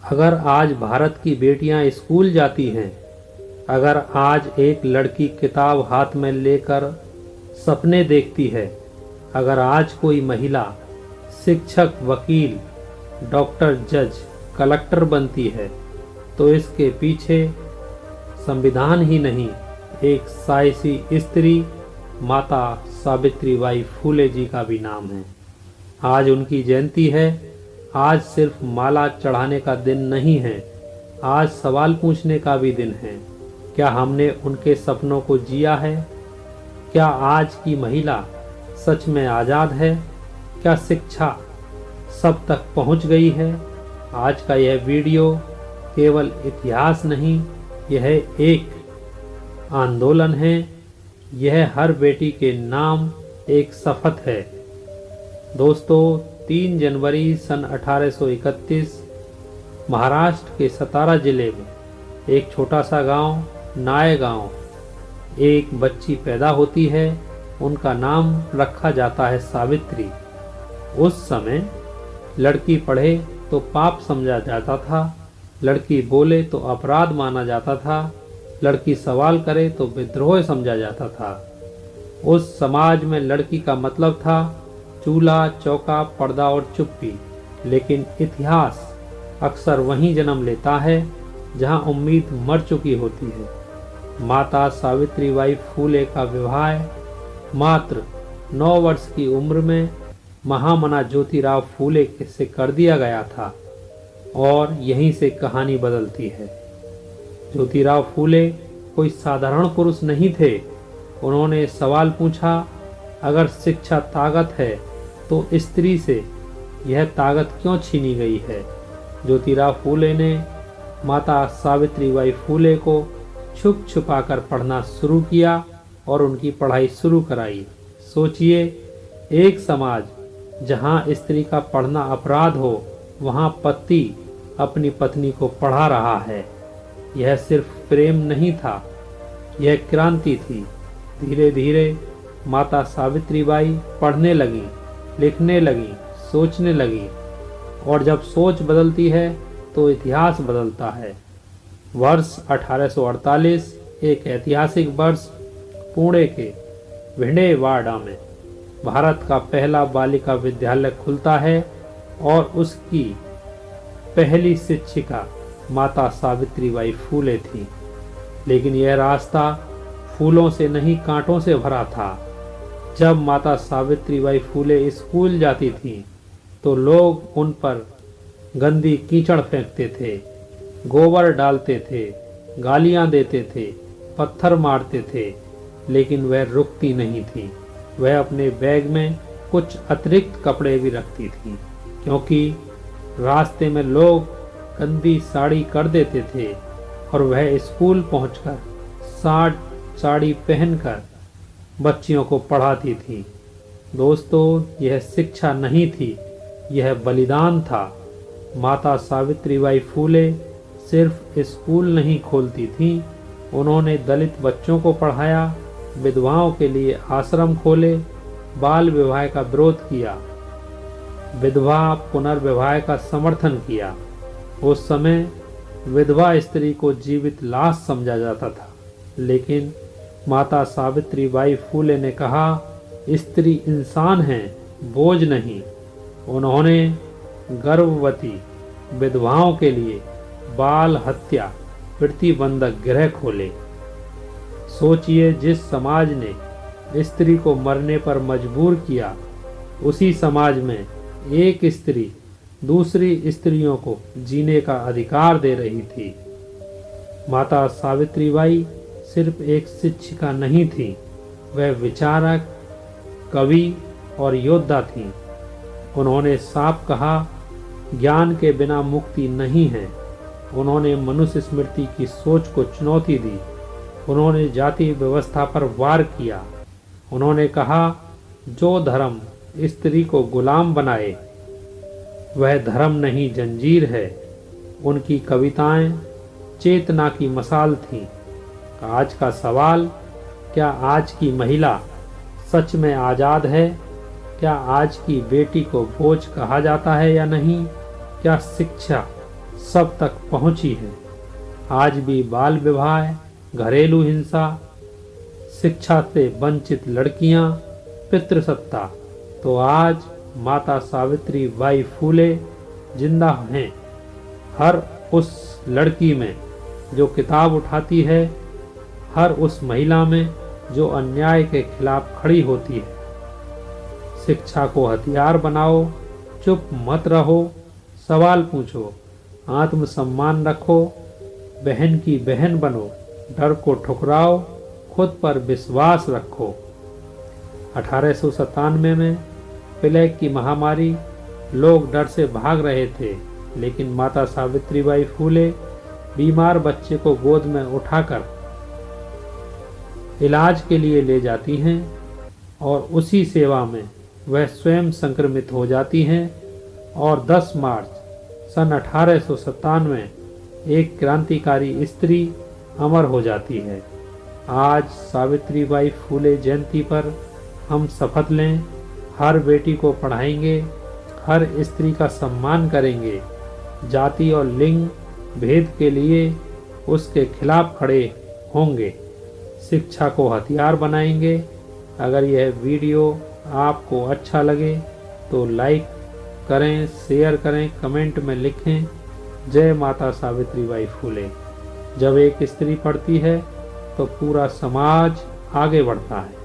अगर आज भारत की बेटियां स्कूल जाती हैं, अगर आज एक लड़की किताब हाथ में लेकर सपने देखती है, अगर आज कोई महिला शिक्षक, वकील, डॉक्टर, जज, कलेक्टर बनती है, तो इसके पीछे संविधान ही नहीं, एक साहसी स्त्री माता सावित्रीबाई फूले जी का भी नाम है। आज उनकी जयंती है। आज सिर्फ माला चढ़ाने का दिन नहीं है, आज सवाल पूछने का भी दिन है। क्या हमने उनके सपनों को जिया है? क्या आज की महिला सच में आज़ाद है? क्या शिक्षा सब तक पहुंच गई है? आज का यह वीडियो केवल इतिहास नहीं, यह एक आंदोलन है। यह हर बेटी के नाम एक शपथ है। दोस्तों, 3 जनवरी सन 1831 महाराष्ट्र के सतारा जिले में एक छोटा सा गांव, नाय गांव, एक बच्ची पैदा होती है। उनका नाम रखा जाता है सावित्री। उस समय लड़की पढ़े तो पाप समझा जाता था, लड़की बोले तो अपराध माना जाता था, लड़की सवाल करे तो विद्रोह समझा जाता था। उस समाज में लड़की का मतलब था चूल्हा, चौका, पर्दा और चुप्पी। लेकिन इतिहास अक्सर वहीं जन्म लेता है जहां उम्मीद मर चुकी होती है। माता सावित्रीबाई फूले का विवाह मात्र 9 वर्ष की उम्र में महामना ज्योतिराव फूले से कर दिया गया था और यहीं से कहानी बदलती है। ज्योतिराव फूले कोई साधारण पुरुष नहीं थे। उन्होंने सवाल पूछा, अगर शिक्षा ताकत है तो स्त्री से यह ताकत क्यों छीनी गई है? ज्योतिराव फूले ने माता सावित्रीबाई फूले को छुप छुपा कर पढ़ना शुरू किया और उनकी पढ़ाई शुरू कराई। सोचिए, एक समाज जहां स्त्री का पढ़ना अपराध हो, वहां पति अपनी पत्नी को पढ़ा रहा है। यह सिर्फ प्रेम नहीं था, यह क्रांति थी। धीरे धीरे माता सावित्रीबाई पढ़ने लगी, लिखने लगी, सोचने लगी, और जब सोच बदलती है तो इतिहास बदलता है। वर्ष 1848 एक ऐतिहासिक वर्ष। पुणे के भिंडेवाड़ा में भारत का पहला बालिका विद्यालय खुलता है और उसकी पहली शिक्षिका माता सावित्रीबाई फूले थी। लेकिन यह रास्ता फूलों से नहीं, कांटों से भरा था। जब माता सावित्रीबाई फूले स्कूल जाती थीं, तो लोग उन पर गंदी कीचड़ फेंकते थे, गोबर डालते थे, गालियां देते थे, पत्थर मारते थे। लेकिन वह रुकती नहीं थी। वह अपने बैग में कुछ अतिरिक्त कपड़े भी रखती थी, क्योंकि रास्ते में लोग गंदी साड़ी कर देते थे और वह स्कूल पहुंचकर साड़ी पहनकर बच्चियों को पढ़ाती थी। दोस्तों, यह शिक्षा नहीं थी, यह बलिदान था। माता सावित्रीबाई फूले सिर्फ स्कूल नहीं खोलती थी, उन्होंने दलित बच्चों को पढ़ाया, विधवाओं के लिए आश्रम खोले, बाल विवाह का विरोध किया, विधवा पुनर्विवाह का समर्थन किया। उस समय विधवा स्त्री को जीवित लाश समझा जाता था, लेकिन माता सावित्रीबाई फूले ने कहा, स्त्री इंसान है, बोझ नहीं। उन्होंने गर्भवती विधवाओं के लिए बाल हत्या प्रतिबंधक गृह खोले। सोचिए, जिस समाज ने स्त्री को मरने पर मजबूर किया, उसी समाज में एक स्त्री दूसरी स्त्रियों को जीने का अधिकार दे रही थी। माता सावित्रीबाई सिर्फ एक शिक्षिका नहीं थी, वह विचारक, कवि और योद्धा थी। उन्होंने साफ कहा, ज्ञान के बिना मुक्ति नहीं है। उन्होंने मनुष्य स्मृति की सोच को चुनौती दी। उन्होंने जाति व्यवस्था पर वार किया। उन्होंने कहा, जो धर्म स्त्री को गुलाम बनाए वह धर्म नहीं, जंजीर है। उनकी कविताएं चेतना की मसाल थीं। आज का सवाल, क्या आज की महिला सच में आज़ाद है? क्या आज की बेटी को बोझ कहा जाता है या नहीं? क्या शिक्षा सब तक पहुंची है। आज भी बाल विवाह, घरेलू हिंसा, शिक्षा से वंचित लड़कियां, पितृसत्ता, तो आज माता सावित्री बाई फूले जिंदा हैं। हर उस लड़की में जो किताब उठाती है, हर उस महिला में जो अन्याय के खिलाफ खड़ी होती है। शिक्षा को हथियार बनाओ, चुप मत रहो, सवाल पूछो, आत्मसम्मान रखो, बहन की बहन बनो, डर को ठुकराओ, खुद पर विश्वास रखो। 1897 में प्लेग की महामारी, लोग डर से भाग रहे थे, लेकिन माता सावित्रीबाई फूले बीमार बच्चे को गोद में उठाकर इलाज के लिए ले जाती हैं और उसी सेवा में वह स्वयं संक्रमित हो जाती हैं और 10 मार्च सन 1897 एक क्रांतिकारी स्त्री अमर हो जाती है। आज सावित्रीबाई फूले जयंती पर हम शपथ लें, हर बेटी को पढ़ाएंगे, हर स्त्री का सम्मान करेंगे, जाति और लिंग भेद के लिए उसके खिलाफ खड़े होंगे, शिक्षा को हथियार बनाएंगे। अगर यह वीडियो आपको अच्छा लगे तो लाइक करें, शेयर करें, कमेंट में लिखें जय माता सावित्रीबाई फूले। जब एक स्त्री पढ़ती है तो पूरा समाज आगे बढ़ता है।